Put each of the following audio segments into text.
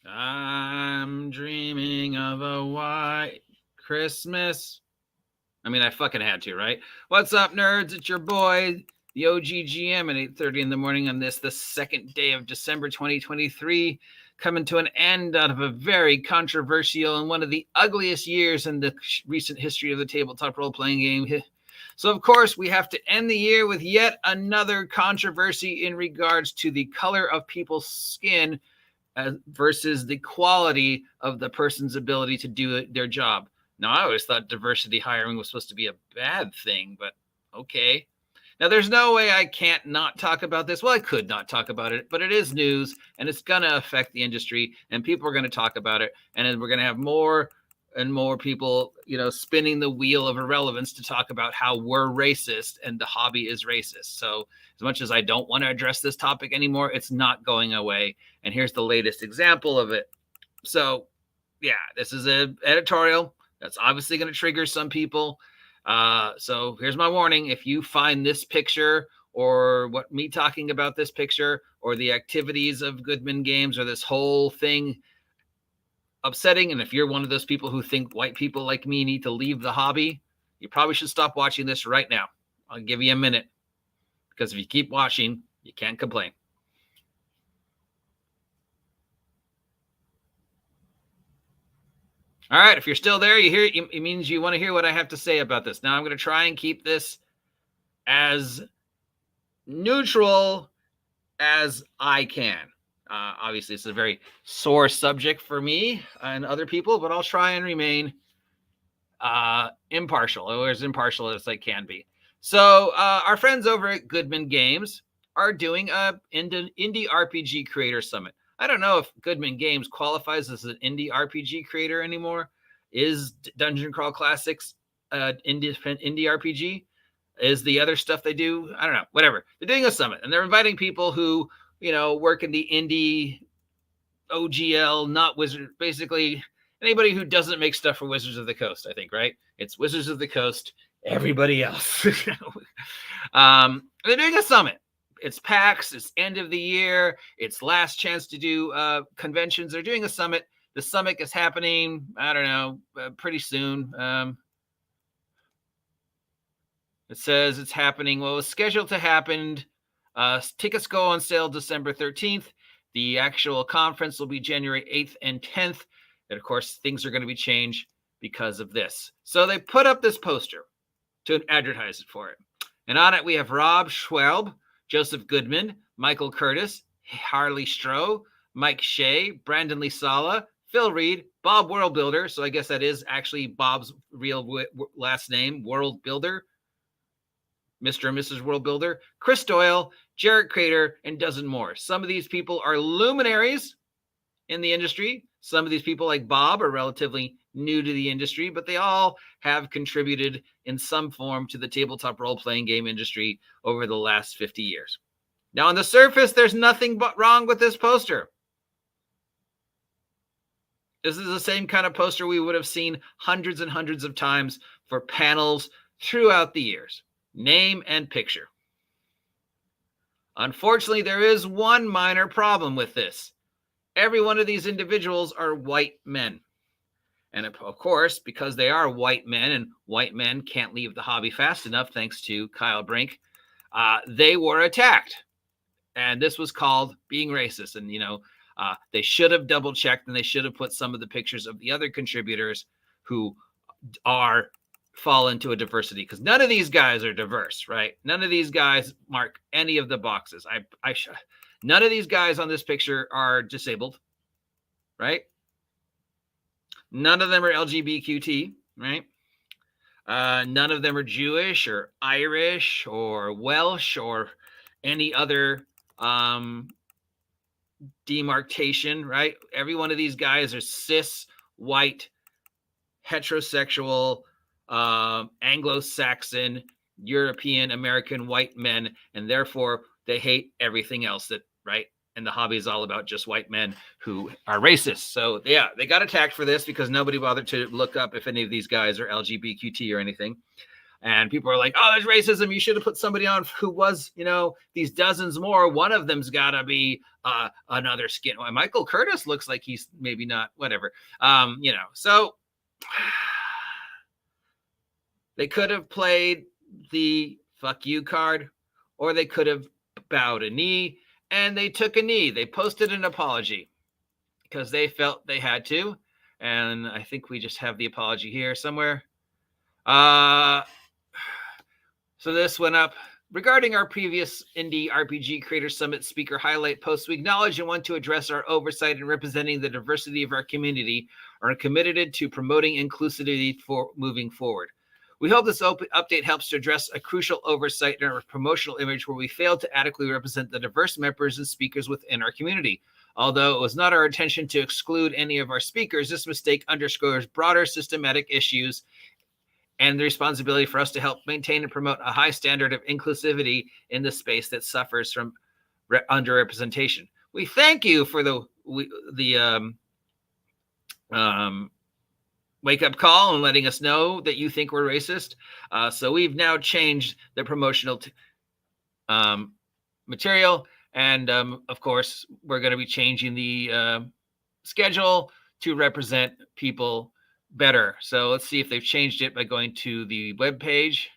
I'm dreaming of a white Christmas. I mean, I fucking had to, right? What's up, nerds? It's your boy, the OGGM, at 8:30 in the morning on this, the second day of December 2023, coming to an end out of a very controversial and one of the ugliest years in the recent history of the tabletop role-playing game. So, of course, we have to end the year with yet another controversy in regards to the color of people's skin versus the quality of the person's ability to do their job. Now, I always thought diversity hiring was supposed to be a bad thing, but okay. Now, there's no way I can't not talk about this. Well, I could not talk about it, but it is news, and it's going to affect the industry, and people are going to talk about it, and then we're going to have more and more people, spinning the wheel of irrelevance to talk about how we're racist and the hobby is racist. So as much as I don't want to address this topic anymore, it's not going away. And here's the latest example of it. So yeah, this is an editorial that's obviously going to trigger some people. So here's my warning. If you find this picture or me talking about this picture or the activities of Goodman Games or this whole thing upsetting, and if you're one of those people who think white people like me need to leave the hobby, you probably should stop watching this right now. I'll give you a minute, because if you keep watching, you can't complain. All right, if you're still there, it means you want to hear what I have to say about this. Now I'm going to try and keep this as neutral as I can. Obviously, it's a very sore subject for me and other people, but I'll try and remain impartial, or as impartial as I can be. So our friends over at Goodman Games are doing an indie RPG creator summit. I don't know if Goodman Games qualifies as an indie RPG creator anymore. Is Dungeon Crawl Classics indie RPG? Is the other stuff they do? I don't know. Whatever. They're doing a summit, and they're inviting people who work in the indie OGL, not Wizard, basically anybody who doesn't make stuff for Wizards of the Coast, I think, right? It's Wizards of the Coast, everybody else. They're doing a summit. It's PAX, it's end of the year, it's last chance to do conventions. They're doing a summit. The summit is happening, I don't know, pretty soon. It says it's happening. Well, it was scheduled to happen. Tickets go on sale December 13th. The actual conference will be January 8th and 10th. And of course, things are going to be changed because of this. So they put up this poster to advertise it for it. And on it, we have Rob Schwalb, Joseph Goodman, Michael Curtis, Harley Stroh, Mike Shea, Brandon Lee Sala, Phil Reed, Bob Worldbuilder. So I guess that is actually Bob's real last name, Worldbuilder. Mr. and Mrs. Worldbuilder, Chris Doyle, Jarrett Crater, and dozen more. Some of these people are luminaries in the industry. Some of these people, like Bob, are relatively new to the industry, but they all have contributed in some form to the tabletop role-playing game industry over the last 50 years. Now, on the surface, there's nothing but wrong with this poster. This is the same kind of poster we would have seen hundreds and hundreds of times for panels throughout the years. Name and picture. Unfortunately, there is one minor problem with this. Every one of these individuals are white men. And of course, because they are white men, and white men can't leave the hobby fast enough, thanks to Kyle Brink, they were attacked. And this was called being racist. And, they should have double-checked, and they should have put some of the pictures of the other contributors who fall into a diversity, because none of these guys are diverse, right? None of these guys mark any of the boxes. None of these guys on this picture are disabled, right? None of them are LGBTQT, right? None of them are Jewish or Irish or Welsh or any other demarcation, right? Every one of these guys are cis, white, heterosexual, Anglo-Saxon, European, American white men, and therefore they hate everything else right? And the hobby is all about just white men who are racist. So yeah, they got attacked for this because nobody bothered to look up if any of these guys are LGBTQ or anything. And people are like, oh, there's racism. You should have put somebody on who was, these dozens more. One of them's got to be another skin. Well, Michael Curtis looks like he's maybe not, whatever. So they could have played the fuck you card, or they could have bowed a knee, and they took a knee. They posted an apology because they felt they had to. And I think we just have the apology here somewhere. So this went up. Regarding our previous Indie RPG Creator Summit speaker highlight post, we acknowledge and want to address our oversight in representing the diversity of our community, are committed to promoting inclusivity for moving forward. We hope this update helps to address a crucial oversight in our promotional image where we failed to adequately represent the diverse members and speakers within our community. Although it was not our intention to exclude any of our speakers, this mistake underscores broader systematic issues and the responsibility for us to help maintain and promote a high standard of inclusivity in the space that suffers from underrepresentation. We thank you for the wake-up call and letting us know that you think we're racist. So we've now changed the promotional material. And, of course, we're going to be changing the schedule to represent people better. So let's see if they've changed it by going to the web page.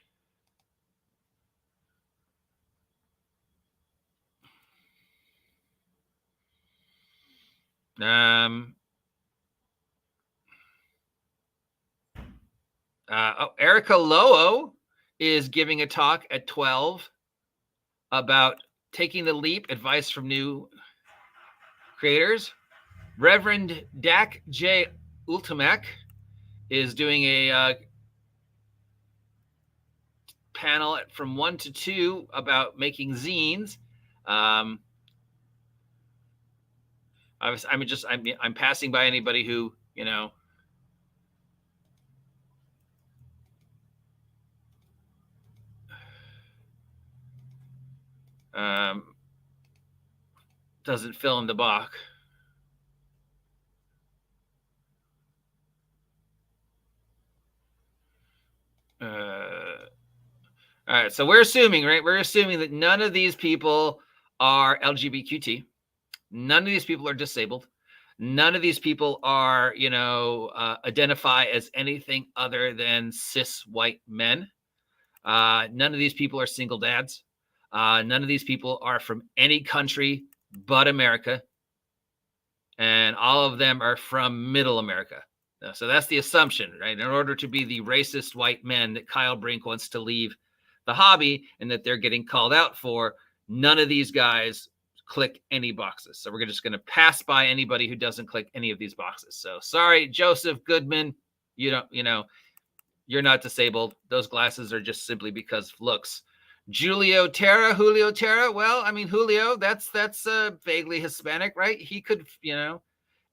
Erica Lowo is giving a talk at 12 about taking the leap, advice from new creators. Reverend Dak J. Ultimak is doing a panel from 1 to 2 about making zines. I'm passing by anybody who, doesn't fill in the box. All right, so we're assuming, right? We're assuming that none of these people are LGBTQT. None of these people are disabled. None of these people are, identify as anything other than cis white men. None of these people are single dads. None of these people are from any country but America. And all of them are from middle America. So that's the assumption, right? In order to be the racist white men that Kyle Brink wants to leave the hobby and that they're getting called out for, none of these guys click any boxes. So we're just going to pass by anybody who doesn't click any of these boxes. So sorry, Joseph Goodman, you're not disabled. Those glasses are just simply because of looks. Julio Terra. Well, I mean, Julio, that's vaguely Hispanic, right? He could,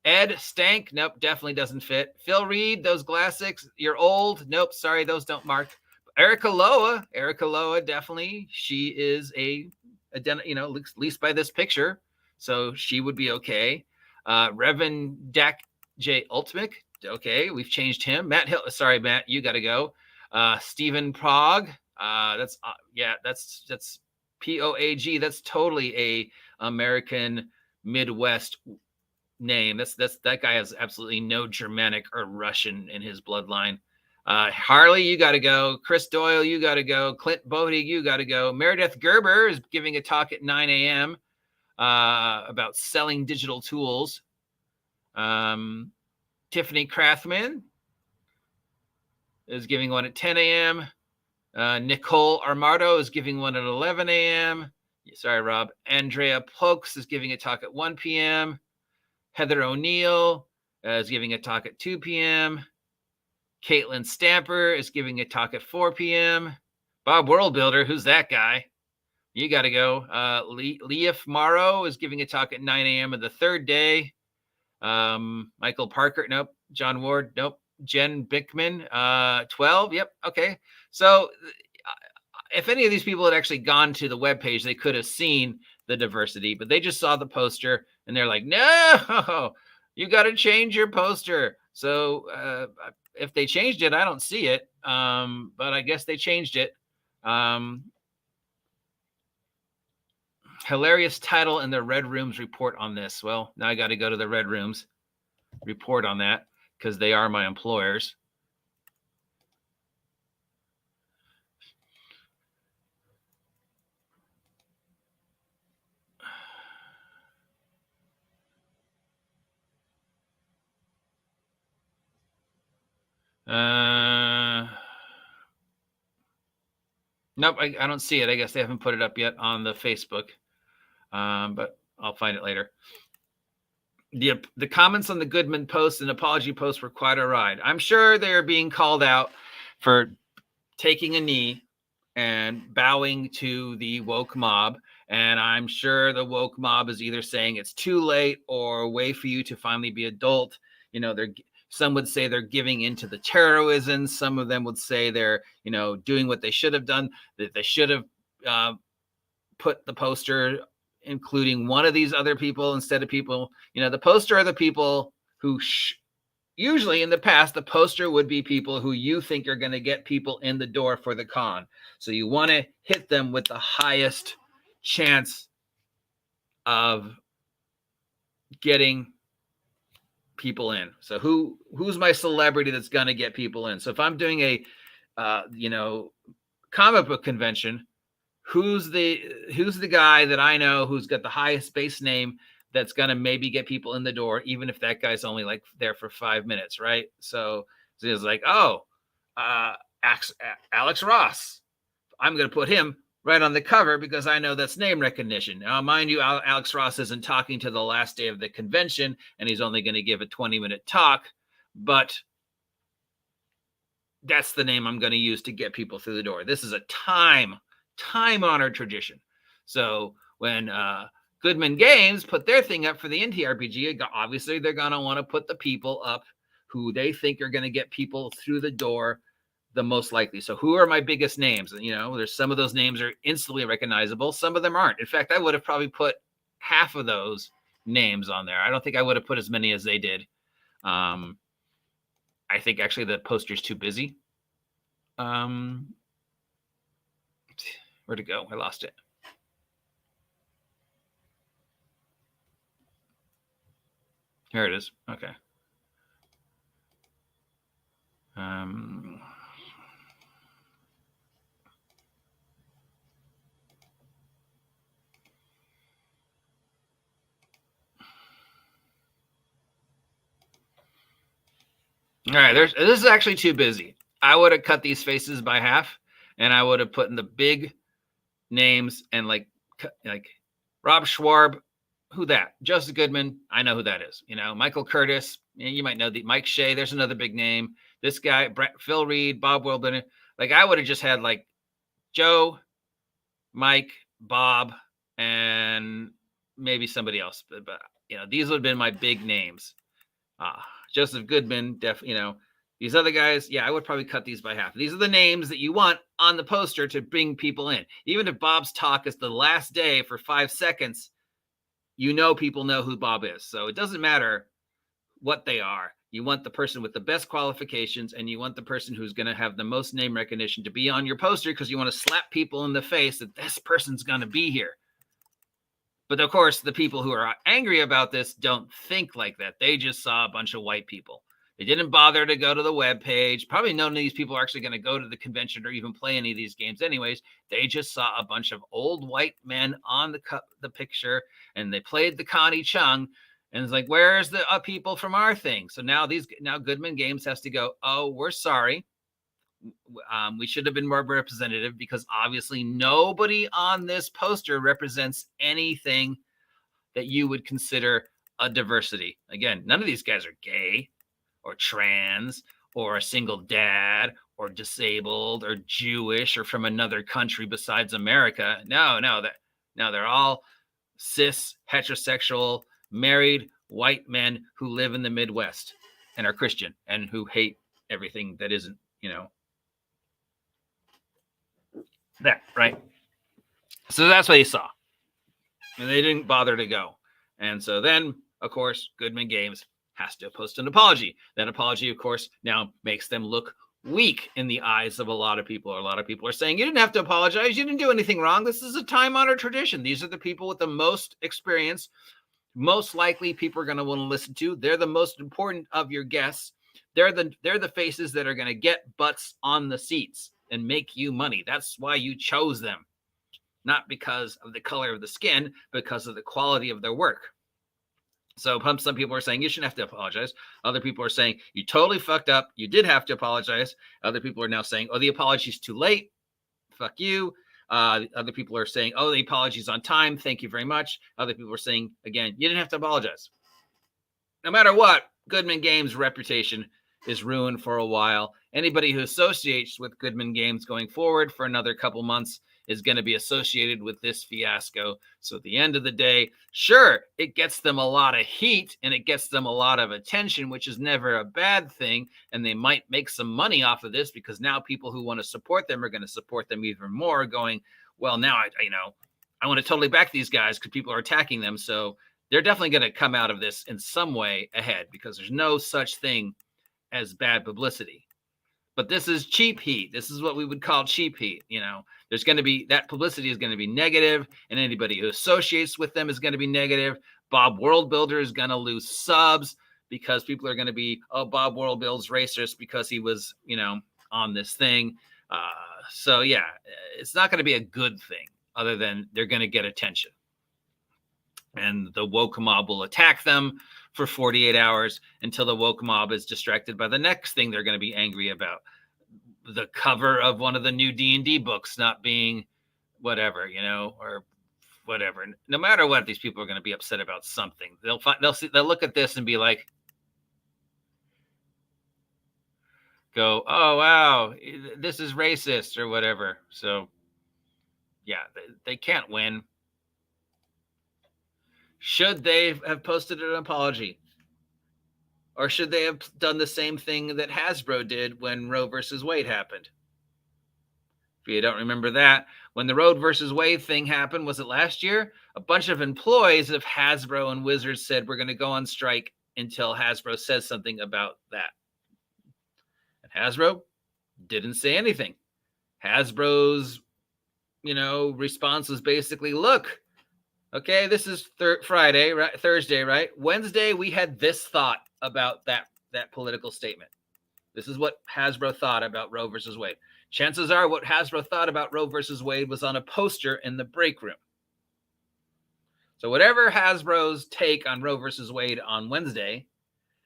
Ed Stank, nope, definitely doesn't fit. Phil Reed, those glasses, you're old. Nope, sorry, those don't mark. Erica Loa, definitely. She is at least by this picture, so she would be okay. Reverend Dak J. Ultimik, okay, we've changed him. Matt Hill, sorry, Matt, you got to go. Stephen Prog, that's P-O-A-G. That's totally a American Midwest name. That guy has absolutely no Germanic or Russian in his bloodline. Harley, you got to go. Chris Doyle, you got to go. Clint Bodie, you got to go. Meredith Gerber is giving a talk at 9 a.m. About selling digital tools. Tiffany Crathman is giving one at 10 a.m. Nicole Armado is giving one at 11 a.m. Sorry, Rob. Andrea Pokes is giving a talk at 1 p.m. Heather O'Neill is giving a talk at 2 p.m. Caitlin Stamper is giving a talk at 4 p.m. Bob Worldbuilder, who's that guy? You got to go. Leif Morrow is giving a talk at 9 a.m. of the third day. Michael Parker, nope. John Ward, nope. Jen Bickman, 12. Yep. Okay. So if any of these people had actually gone to the webpage, they could have seen the diversity, but they just saw the poster and they're like, no, you got to change your poster. So if they changed it, I don't see it. But I guess they changed it. Hilarious title in the Red Rooms report on this. Well, now I got to go to the Red Rooms report on that because they are my employers. Nope, I don't see it. I guess they haven't put it up yet on the Facebook, but I'll find it later. The comments on the Goodman post and apology post were quite a ride. I'm sure they're being called out for taking a knee and bowing to the woke mob. And I'm sure the woke mob is either saying it's too late or a way for you to finally be adult. You know, some would say they're giving into the terrorism. Some of them would say they're, you know, doing what they should have done, that they should have put the poster, including one of these other people instead of people. You know, the poster are the people who usually in the past, the poster would be people who you think are going to get people in the door for the con. So you want to hit them with the highest chance of getting people in. So who's my celebrity that's going to get people in? So if I'm doing a comic book convention, who's the guy that I know who's got the highest base name that's going to maybe get people in the door, even if that guy's only like there for 5 minutes, right? So it's like, Alex Ross. I'm going to put him right on the cover because I know that's name recognition. Now, mind you, Alex Ross isn't talking to the last day of the convention, and he's only going to give a 20-minute talk, but that's the name I'm going to use to get people through the door. This is a time-honored tradition. So when Goodman Games put their thing up for the NTRPG, obviously they're going to want to put the people up who they think are going to get people through the door the most likely. So who are my biggest names? And, you know, there's some of those names are instantly recognizable. Some of them aren't. In fact, I would have probably put half of those names on there. I don't think I would have put as many as they did. I think actually the poster's too busy. Where'd it go? I lost it. Here it is. Okay. All right, this is actually too busy. I would have cut these faces by half, and I would have put in the big names and like Rob Schwarb, who that? Joseph Goodman, I know who that is. You know, Michael Curtis, you might know Mike Shea. There's another big name. This guy, Phil Reed, Bob Wilden. Like I would have just had like Joe, Mike, Bob, and maybe somebody else. But you know, these would have been my big names. Joseph Goodman, these other guys, I would probably cut these by half. These are the names that you want on the poster to bring people in. Even if Bob's talk is the last day for 5 seconds, you know people know who Bob is. So it doesn't matter what they are. You want the person with the best qualifications, and you want the person who's going to have the most name recognition to be on your poster because you want to slap people in the face that this person's going to be here. But of course, the people who are angry about this don't think like that. They just saw a bunch of white people. They didn't bother to go to the webpage. Probably none of these people are actually going to go to the convention or even play any of these games anyways. They just saw a bunch of old white men on the picture, and they played the Conni Chang. And it's like, where's the people from our thing? So now Goodman Games has to go, oh, we're sorry. We should have been more representative because obviously nobody on this poster represents anything that you would consider a diversity. Again, none of these guys are gay or trans or a single dad or disabled or Jewish or from another country besides America. No, they're all cis, heterosexual, married white men who live in the Midwest and are Christian and who hate everything that isn't, that, right? So that's what he saw. And they didn't bother to go. And so then, of course, Goodman Games has to post an apology. That apology, of course, now makes them look weak in the eyes of a lot of people. A lot of people are saying, you didn't have to apologize. You didn't do anything wrong. This is a time-honored tradition. These are the people with the most experience. Most likely people are going to want to listen to. They're the most important of your guests. They're the faces that are going to get butts on the seats and make you money. That's why you chose them. Not because of the color of the skin, because of the quality of their work. So some people are saying you shouldn't have to apologize. Other people are saying you totally fucked up. You did have to apologize. Other people are now saying, oh, the apology's too late. Fuck you. Other people are saying, oh, the apology's on time. Thank you very much. Other people are saying, again, you didn't have to apologize. No matter what, Goodman Games' reputation is ruined for a while. Anybody who associates with Goodman Games going forward for another couple months is going to be associated with this fiasco. So at the end of the day, sure, it gets them a lot of heat and it gets them a lot of attention, which is never a bad thing. And they might make some money off of this because now people who want to support them are going to support them even more, going, well, now I want to totally back these guys because people are attacking them. So they're definitely going to come out of this in some way ahead because there's no such thing as bad publicity. But this is cheap heat. This is what we would call cheap heat. There's going to be that publicity is going to be negative, and anybody who associates with them is going to be negative. Bob Worldbuilder is going to lose subs because people are going to be, oh, Bob Worldbuilder's racist because he was, on this thing. So yeah, it's not going to be a good thing other than they're going to get attention. And the woke mob will attack them for 48 hours until the woke mob is distracted by the next thing they're going to be angry about. The cover of one of the new D&D books not being whatever, or whatever. No matter what, these people are going to be upset about something. They'll look at this and be like, go, oh, wow, this is racist or whatever. So yeah, they can't win. Should they have posted an apology? Or should they have done the same thing that Hasbro did when Roe versus Wade happened? If you don't remember that, when the Roe versus Wade thing happened, was it last year? A bunch of employees of Hasbro and Wizards said, we're going to go on strike until Hasbro says something about that. And Hasbro didn't say anything. Hasbro's, response was basically, look, okay, this is Friday, right? Thursday, right? Wednesday, we had this thought about that political statement. This is what Hasbro thought about Roe versus Wade. Chances are what Hasbro thought about Roe versus Wade was on a poster in the break room. So whatever Hasbro's take on Roe versus Wade on Wednesday,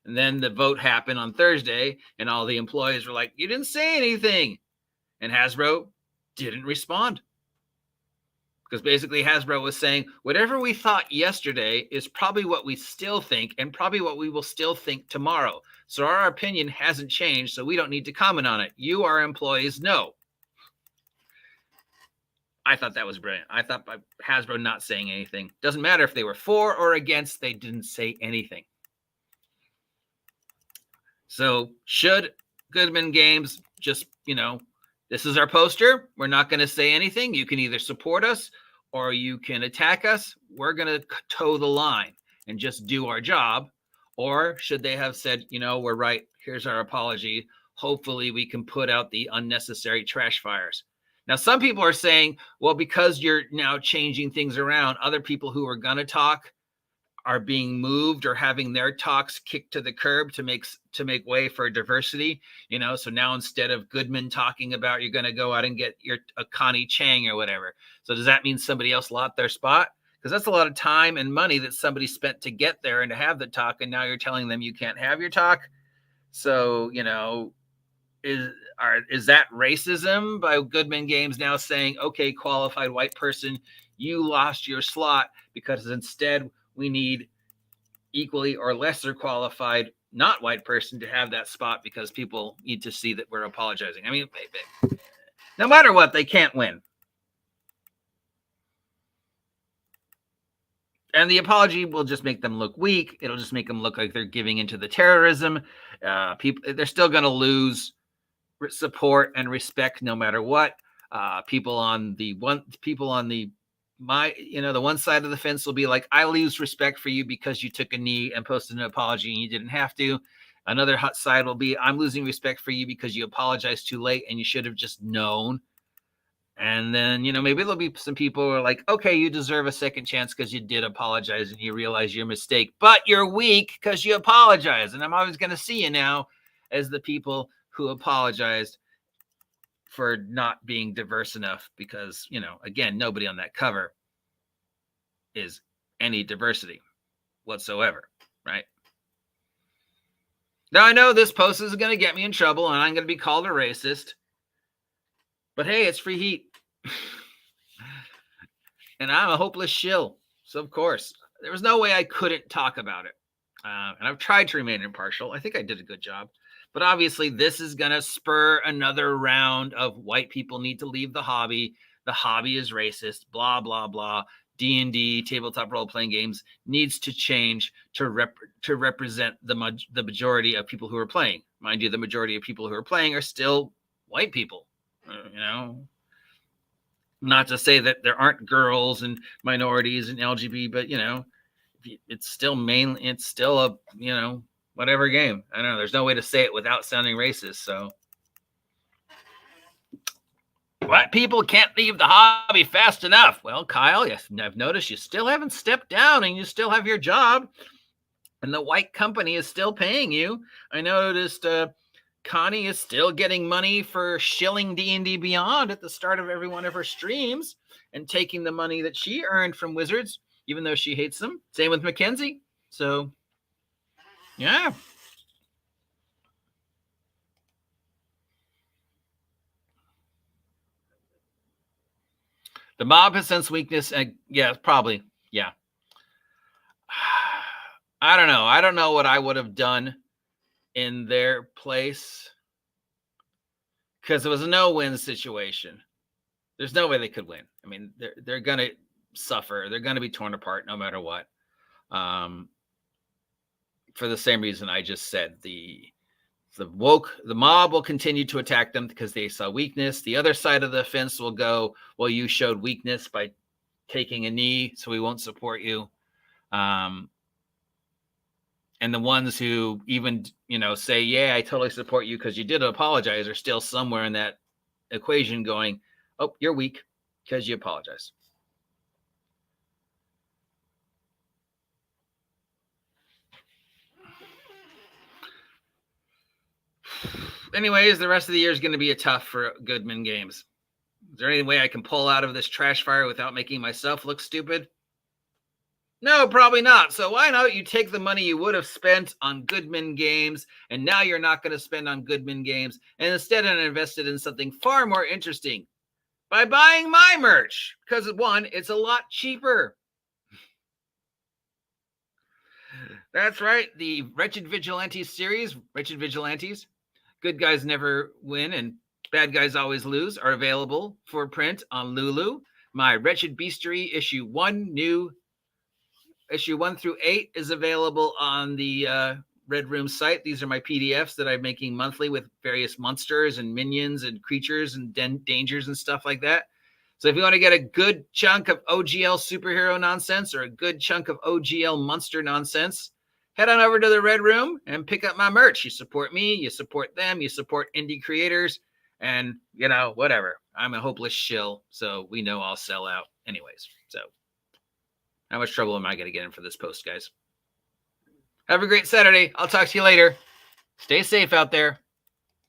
and then the vote happened on Thursday, and all the employees were like, you didn't say anything. And Hasbro didn't respond. Because basically Hasbro was saying, whatever we thought yesterday is probably what we still think and probably what we will still think tomorrow. So our opinion hasn't changed, so we don't need to comment on it. You, our employees, know. I thought that was brilliant. I thought by Hasbro not saying anything. Doesn't matter if they were for or against, they didn't say anything. So should Goodman Games just, this is our poster. We're not going to say anything. You can either support us or you can attack us. We're going to toe the line and just do our job. Or should they have said, we're right. Here's our apology. Hopefully we can put out the unnecessary trash fires. Now, some people are saying, well, because you're now changing things around, other people who are going to talk are being moved or having their talks kicked to the curb to make way for diversity. So now instead of Goodman talking about, you're going to go out and get a Conni Chang or whatever. So does that mean somebody else lost their spot? Because that's a lot of time and money that somebody spent to get there and to have the talk. And now you're telling them you can't have your talk. So, is that racism by Goodman Games now saying, okay, qualified white person, you lost your slot because instead we need equally or lesser qualified not white person to have that spot because people need to see that we're apologizing. I mean, no matter what, they can't win. And the apology will just make them look weak. It'll just make them look like they're giving into the terrorism. They're still going to lose support and respect no matter what. People on the the one side of the fence will be like, I lose respect for you because you took a knee and posted an apology and you didn't have to. Another hot side will be, I'm losing respect for you because you apologized too late and you should have just known. And then, maybe there'll be some people who are like, okay, you deserve a second chance because you did apologize and you realize your mistake, but you're weak because you apologize. And I'm always going to see you now as the people who apologized for not being diverse enough because, again, nobody on that cover is any diversity whatsoever, right? Now, I know this post is going to get me in trouble and I'm going to be called a racist, but hey, it's free heat. And I'm a hopeless shill. So, of course, there was no way I couldn't talk about it. And I've tried to remain impartial. I think I did a good job. But obviously, this is going to spur another round of white people need to leave the hobby. The hobby is racist, blah, blah, blah. D&D, tabletop role-playing games, needs to change to represent the majority of people who are playing. Mind you, the majority of people who are playing are still white people, Not to say that there aren't girls and minorities and LGBT, but, it's still a, whatever game. I don't know. There's no way to say it without sounding racist. So white people can't leave the hobby fast enough. Well, Kyle, yes, I've noticed you still haven't stepped down and you still have your job and the white company is still paying you. I noticed Connie is still getting money for shilling D&D Beyond at the start of every one of her streams and taking the money that she earned from Wizards, even though she hates them. Same with Mackenzie. So, yeah. The mob has sensed weakness. Yeah, probably. Yeah. I don't know. I don't know what I would have done in their place because it was a no-win situation. There's no way they could win. I mean, they're going to suffer. They're going to be torn apart no matter what. For the same reason I just said, the mob will continue to attack them because they saw weakness. The other side of the fence will go, well, you showed weakness by taking a knee, so we won't support you. And the ones who even, say, yeah, I totally support you because you did apologize are still somewhere in that equation going, oh, you're weak because you apologize. Anyways, the rest of the year is going to be tough for Goodman Games. Is there any way I can pull out of this trash fire without making myself look stupid? No, probably not. So why not you take the money you would have spent on Goodman Games, and now you're not going to spend on Goodman Games, and instead invest it in something far more interesting by buying my merch. Because one, it's a lot cheaper. That's right. The Wretched Vigilantes series, Wretched Vigilantes, Good Guys Never Win and Bad Guys Always Lose, are available for print on Lulu. My Wretched Beastery issue 1 through 8 is available on the Red Room site. These are my PDFs that I'm making monthly with various monsters and minions and creatures and dangers and stuff like that. So if you want to get a good chunk of OGL superhero nonsense or a good chunk of OGL monster nonsense, head on over to the Red Room and pick up my merch. You support me, you support them, you support indie creators, and, whatever. I'm a hopeless shill, so we know I'll sell out anyways. So how much trouble am I going to get in for this post, guys? Have a great Saturday. I'll talk to you later. Stay safe out there.